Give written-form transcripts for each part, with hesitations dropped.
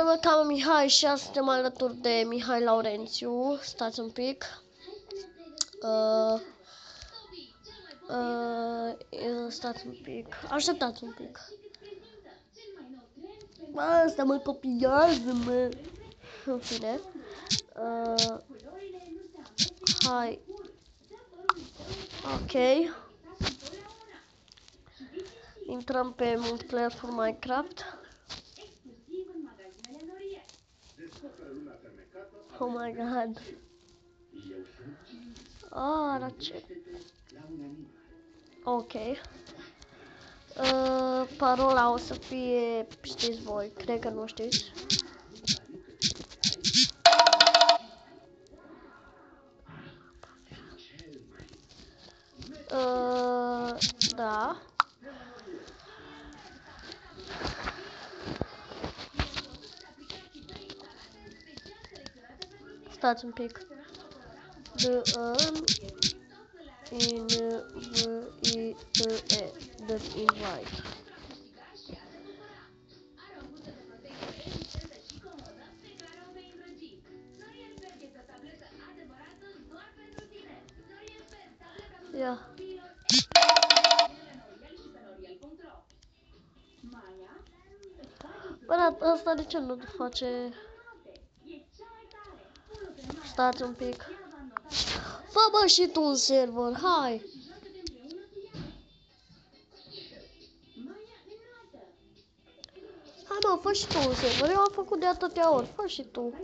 mă cheamă Mihai și azi suntem alături de Mihai Laurențiu. Stați un pic. Stați un pic. Așteptați un pic. Asta mă copiază, mă. În fine. Hai. Ok. Intrăm pe Multiplayer for Minecraft. Oh my god. Dar ce? Ok. Parola o să fie, știți voi, cred că nu știți. Da. Stați un pic. The invite. Ia. Bă, asta de ce nu face? Stați un pic. Fă bă și tu un server, hai! Hai mă, fă și tu un server, eu am făcut de atâtea ori, fă și tu.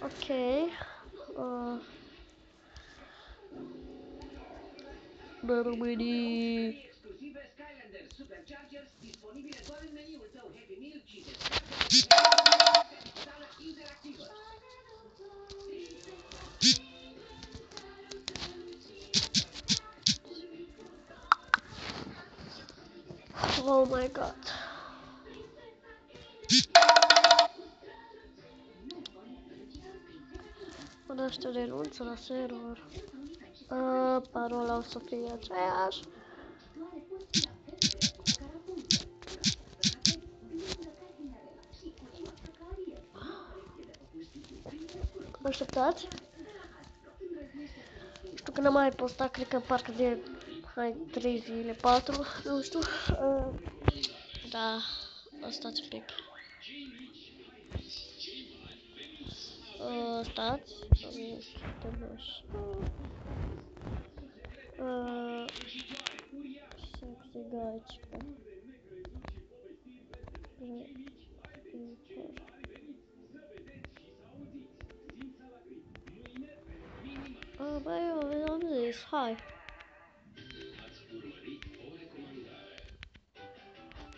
Ok. Bă, românii. Oh my god. Până ăștia renunță la server. Parola o să fie aceeași. Așteptați. Știu că n-am mai postat, cred că parcă de 3 zile, 4, nu știu. Da, stați un pic. Stați. Sexy gacică. Băi, eu am zis, hai.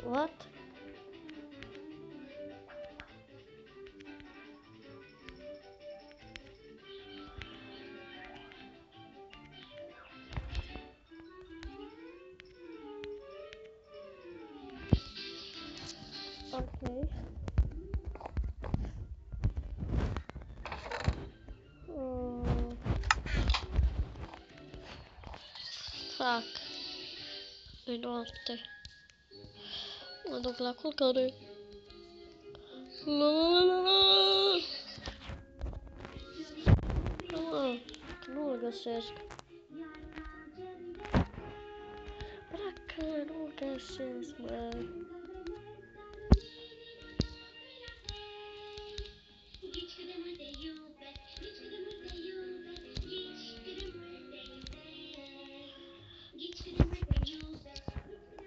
What? Ok. Fac. E noapte. Mă duc la culcare. Nu-l găsesc. Dacă nu-l găsesc, mă.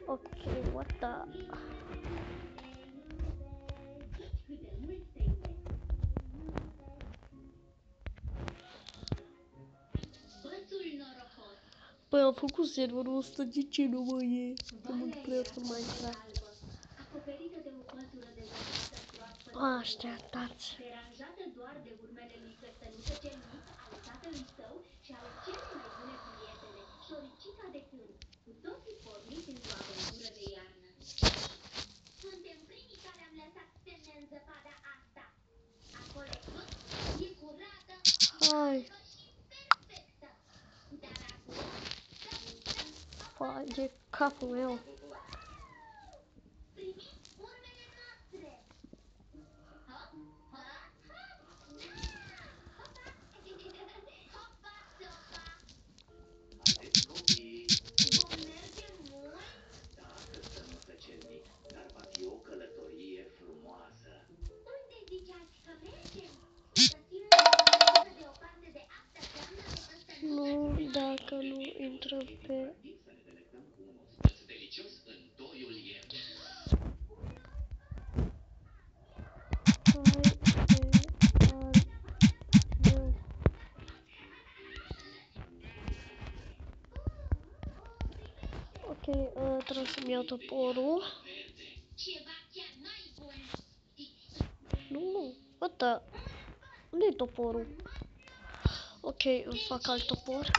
Ok, what the... Păi am făcut serverul ăsta, de ce nu mă e? De Multiplayer for Minecraft. Așteptați. Fa, de capul meu. Haideți copii! Vom merge mult? Da, căstănuță cel mic, dar va fi o călătorie frumoasă. Unde ziceați că mergem? Să găsim o bucată de o parte de asta doamnă de căstănuță? Nu, dacă nu intrăm pe... Să ne delectăm cu un ospăț delicios în toiul iert. Ok, trebuie să-mi iau toporul. Ceva chiar mai bun. Nu, uite, unde-i toporul? Ok, îmi fac alt topor.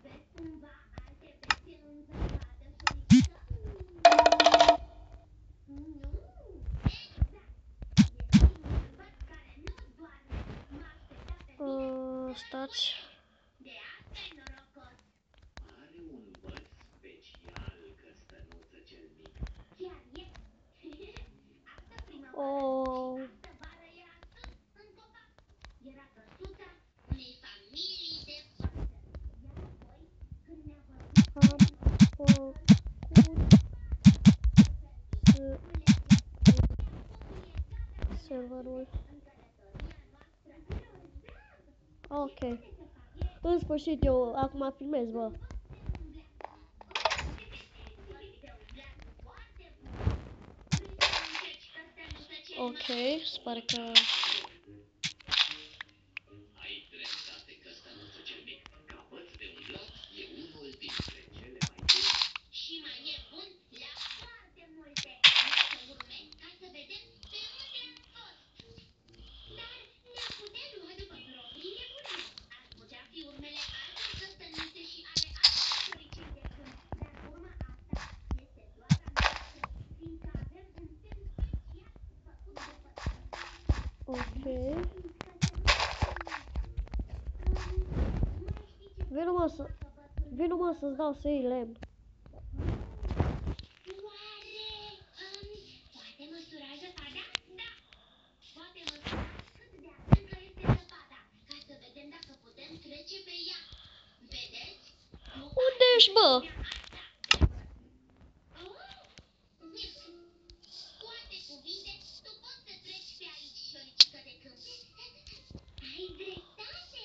Vezi cumva alte bețe în zăpadă, șoricică? Nu, exact. E primul bărbat care nu doarme. Mă aștepta pe tine. Stați. De asta-i norocos. Are un băț special, căstănuță cel mic. Chiar e. Asta primăvară și asta vară era sus, în copac. Era căsuța unei familii de păsări. Iar apoi, când ne-a vorbit serverul. Ok. În sfârșit, eu acum filmez, bă. Ok, se pare că... Ai dreptate, căstănuță cel mic. Ca băț de umblat, e unul dintre cele mai bune. Și mai e bun la foarte multe. Hai să urme ca să vedem pe unde am fost. Dar ne-am putea lua după propriile bune. Ar putea fi urmele altor căstănuțe și ale altor șoricei de câmp. Dar urma asta este doar a noastră, fiindcă avem un semn special făcut de păsări. Ok. Mai știi ce Vino mă să-ți dau să iei lemn. Oare, poate măsura zăpada? Da! Poate măsura cât de adâncă este zăpada, ca să vedem dacă putem trece pe ea. Vedeți? Unde ești, bă? Cu alte cuvinte, tu poți să treci pe aici, șoricică de câmp. Ai dreptate!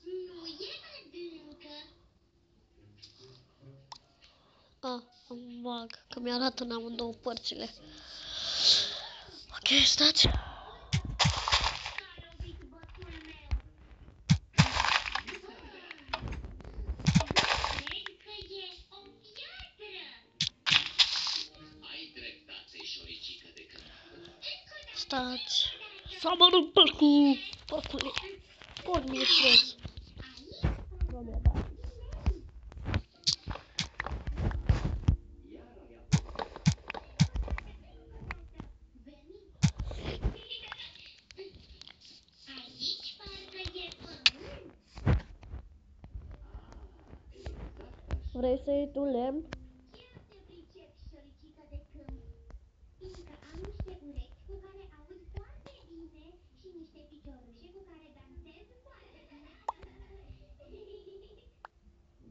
Nu e adâncă. Am vag, că mi-arată în amândouă părțile. Ok, stați. S-a lovit bățul meu. Cred că e o piatră. Ai dreptate, șoricică de câmp. Stați. Să mănânc porcul. Porcule. Porc mi-e stres. Doamne, da. Aici parcă e pământ. Vrei să iei tu lemn? Chiar te pricep, șoricică de câmp. Fiindcă am niște urechi cu care aud foarte bine și niște piciorușe cu care dansez foarte bine.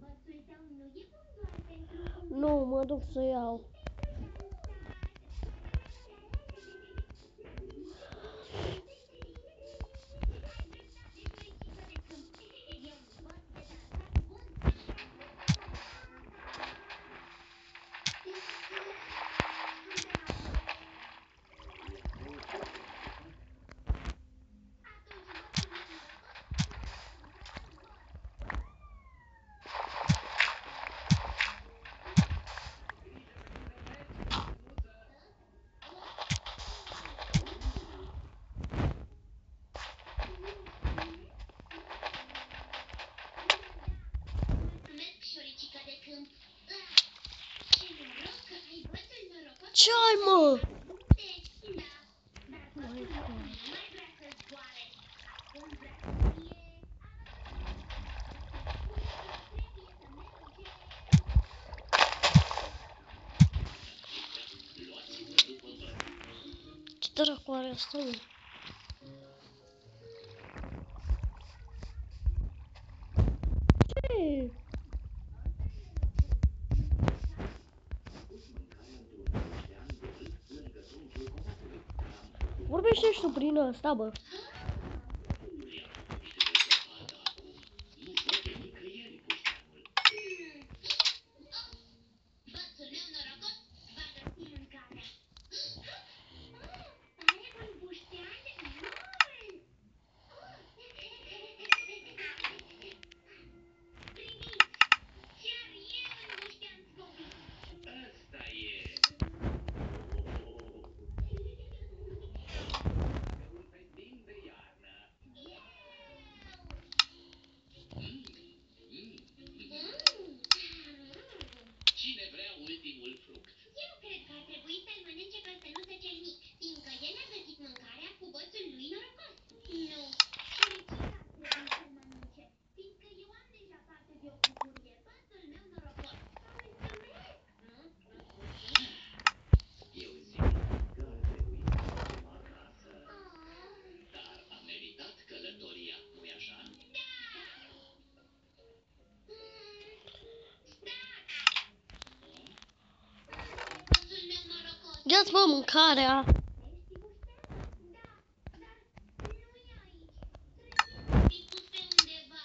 Bățul tău nu e bun doar pentru umblat, Nu, mă duc să iau. pentru dansat. Ai dreptate, șoricică de câmp. E un băț de dansat bun. Mulțumesc, șoricică de câmp. Ce noroc că ai bățul norocos. Ce ai, mă? Da, dar bățul meu nu mai vrea să zboare. Acum vrea să fie... Să se spune că trebuie să merge dracu are asta, mă? Ce? Vorbește și tu prin ăsta, bă. Bățul meu norocos va găsi mâncarea. Are un buștean mult! Priviți! Chiar e un buștean scopit! Ăsta e! Un festin de iarnă! Cine vrea ultimul fruct? Eu cred că ar trebui să-l mănânce căstănuță cel mic, fiindcă el a găsit mâncarea cu bățul lui norocos. Nu, șuricica ar trebui să-l mănânce, fiindcă eu am deja parte de o bucurie, bățul meu norocos. Mulțumesc! Eu zic că ar trebui să mergem acasă. Dar a meritat călătoria, nu-i așa? Da! Bățul meu norocos! Ia-ți, bă, mâncarea. Ești buștean? Da, dar nu e aici. Trebuie să fi pus pe undeva.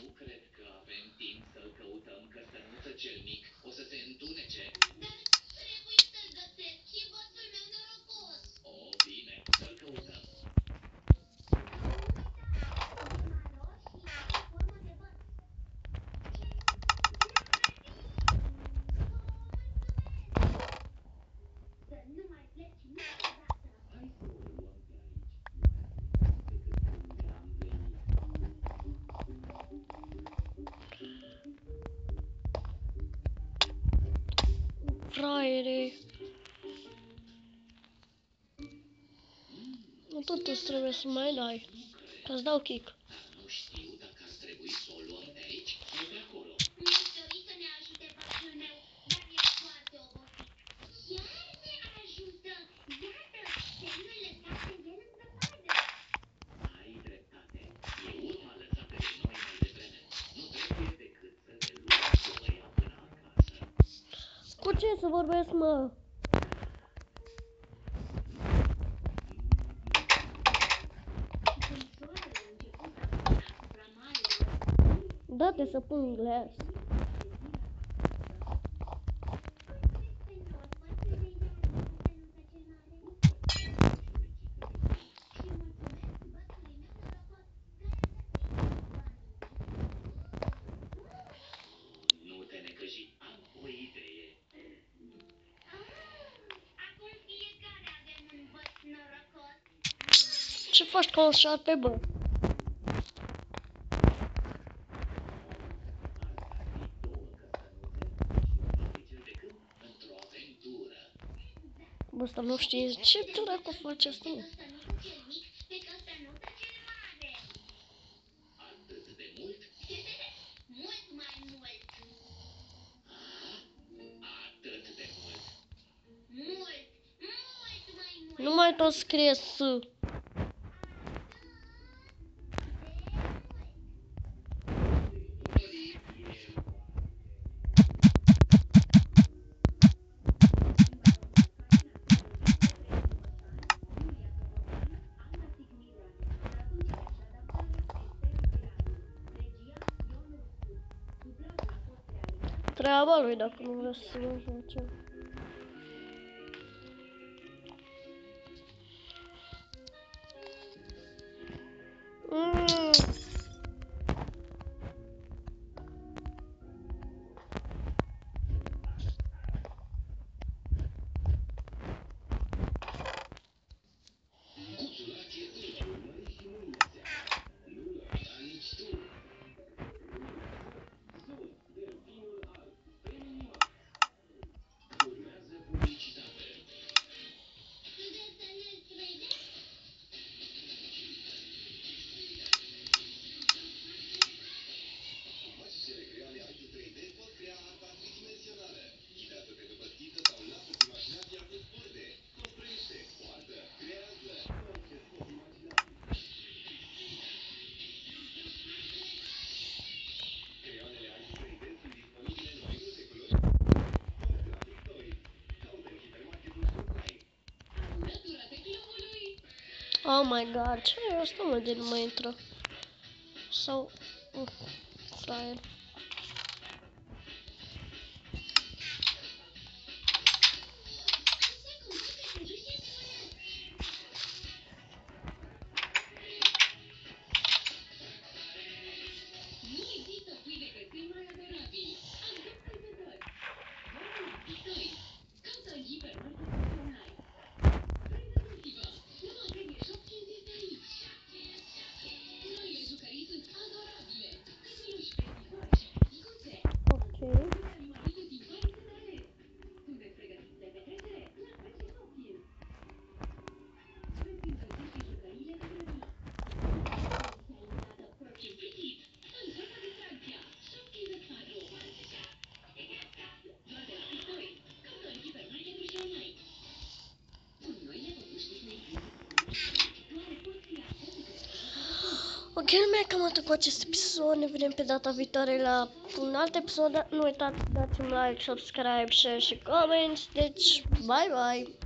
Nu cred că avem timp să-l căutăm, căstănuță cel mic. O să se întunece. Dar trebuie să-l găsesc. E bățul meu norocos. O, bine, să-l căutăm. Urma roșie în formă de băț. Să nu mai pleci niciodată. Hai să o luăm pe aici. Nu mai aflăm decât de unde am venit. Fraiere. Nu totuși trebuie să mai dai. Că-ți dau kick. Dar nu știu dacă ar trebui să o luăm de aici sau de acolo. Mi-aș dori să ne ajute bățul meu, dar e foarte obosit. Chiar ne ajută! Iată, semnul lăsat de el în zăpadă. Ai dreptate. E urma lăsată de noi mai devreme. Nu trebuie decât să ne luăm foaia până acasă. Cu ce să vorbesc, mă? Când soarele a început să apară asupra marilor, Dă-te să pun glas. mulțumesc pentru ospățul de iarnă, căstănuță cel mare. Și mulțumesc bățului meu norocos, care a găsit, vă amintiți? Nu te necăji, am o idee. Acum fiecare avem un băț norocos. Ce faci ca un șarpe, bă? Asta ar fi două căstănuțe și un șoricel de câmp într-o aventură. Bă, ăsta nu știe ce dracu face asta, mă? Căstănuță cel mic pe căstănuță cel mare. Atât de mult? Mult mai mult. Atât de mult. Mult, mult mai mult. Nu mai tot scrie S. Treaba lui dacă nu vrea să mă joace. Oh my god, ce e asta, mă, de nu mai intră? Sau... fraier. Nu există pâine găsit mai adorabil. Acum călcători. Pisoi. Caută în hipermarket național. Pregătiți-vă! Noua serie Shopkins este aici. Noile jucării sunt adorabile. Cățeluși, petrișori și pisicuțe. Ok. Animalițe simpatice de ales. Sunteți pregătiți de petrecere? Lăsați Shopkins! Veți împărți și jucăriile de grădină. Proprio visit! În toată distracția! Shopkins îți face o parte cea. Doar de la Pisoi. Caută în hipermarketuri și online. Noile păpuși Disney pot fi accese Ok, lumea, cam atât cu acest episod. Ne vedem pe data viitoare la un alt episod. Nu uitați, dați-mi like, subscribe, share și comments. Deci, bye bye!